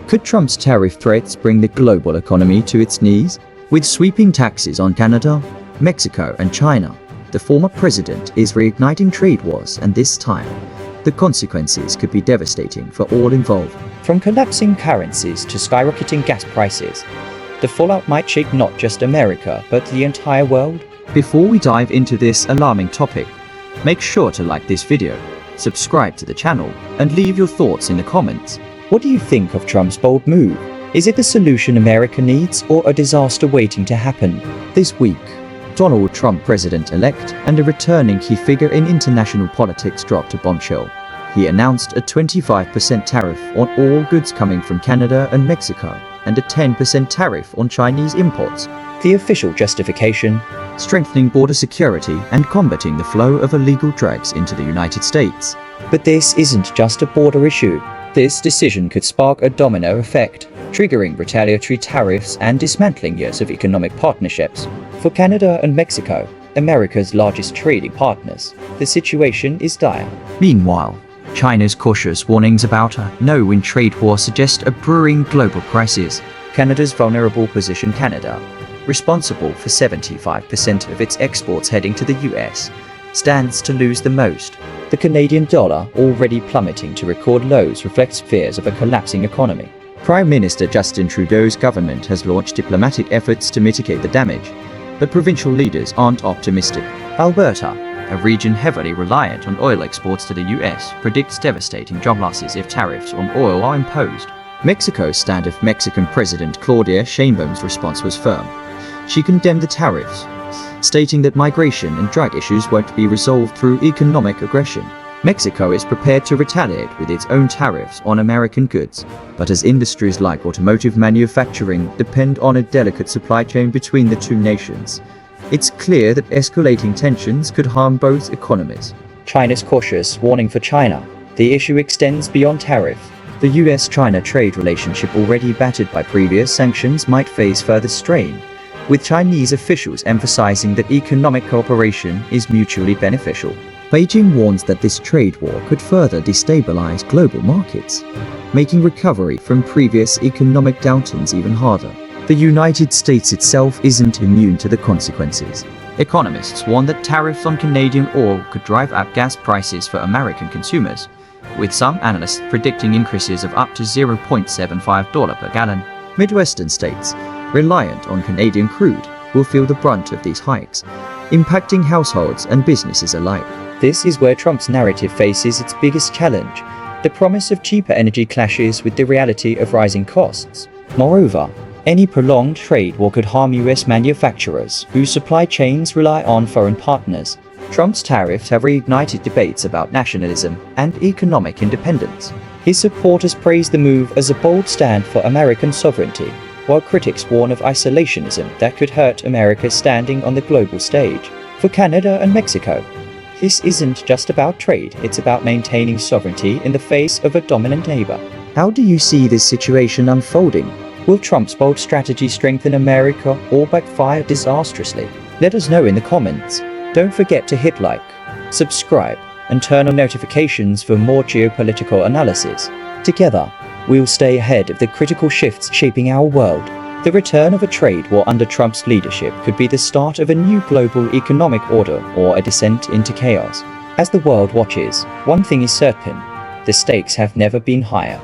Could Trump's tariff threats bring the global economy to its knees? With sweeping taxes on Canada, Mexico, and China, the former president is reigniting trade wars, and this time, the consequences could be devastating for all involved. From collapsing currencies to skyrocketing gas prices, the fallout might shake not just America, but the entire world. Before we dive into this alarming topic, make sure to like this video, subscribe to the channel, and leave your thoughts in the comments. What do you think of Trump's bold move? Is it the solution America needs or a disaster waiting to happen? This week, Donald Trump, president-elect and a returning key figure in international politics, dropped a bombshell. He announced a 25% tariff on all goods coming from Canada and Mexico, and a 10% tariff on Chinese imports. The official justification: strengthening border security and combating the flow of illegal drugs into the United States. But this isn't just a border issue. This decision could spark a domino effect, triggering retaliatory tariffs and dismantling years of economic partnerships. For Canada and Mexico, America's largest trading partners, the situation is dire. Meanwhile, China's cautious warnings about a no-win trade war suggest a brewing global crisis. Canada's vulnerable position: Canada, responsible for 75% of its exports heading to the US, stands to lose the most. The Canadian dollar, already plummeting to record lows, reflects fears of a collapsing economy. Prime Minister Justin Trudeau's government has launched diplomatic efforts to mitigate the damage, but provincial leaders aren't optimistic. Alberta, a region heavily reliant on oil exports to the US, predicts devastating job losses if tariffs on oil are imposed. Mexico's stand-off Mexican President Claudia Sheinbaum's response was firm. She condemned the tariffs, stating that migration and drug issues won't be resolved through economic aggression. Mexico is prepared to retaliate with its own tariffs on American goods, but as industries like automotive manufacturing depend on a delicate supply chain between the two nations, it's clear that escalating tensions could harm both economies. China's cautious warning for China: the issue extends beyond tariff. The US-China trade relationship, already battered by previous sanctions, might face further strain, with Chinese officials emphasizing that economic cooperation is mutually beneficial. Beijing warns that this trade war could further destabilize global markets, making recovery from previous economic downturns even harder. The United States itself isn't immune to the consequences. Economists warn that tariffs on Canadian oil could drive up gas prices for American consumers, with some analysts predicting increases of up to $0.75 per gallon. Midwestern states, reliant on Canadian crude, will feel the brunt of these hikes, impacting households and businesses alike. This is where Trump's narrative faces its biggest challenge. The promise of cheaper energy clashes with the reality of rising costs. Moreover, any prolonged trade war could harm US manufacturers, whose supply chains rely on foreign partners. Trump's tariffs have reignited debates about nationalism and economic independence. His supporters praise the move as a bold stand for American sovereignty, while critics warn of isolationism that could hurt America's standing on the global stage. For Canada and Mexico, this isn't just about trade, it's about maintaining sovereignty in the face of a dominant neighbor. How do you see this situation unfolding? Will Trump's bold strategy strengthen America or backfire disastrously? Let us know in the comments. Don't forget to hit like, subscribe, and turn on notifications for more geopolitical analysis. Together, we'll stay ahead of the critical shifts shaping our world. The return of a trade war under Trump's leadership could be the start of a new global economic order or a descent into chaos. As the world watches, one thing is certain: the stakes have never been higher.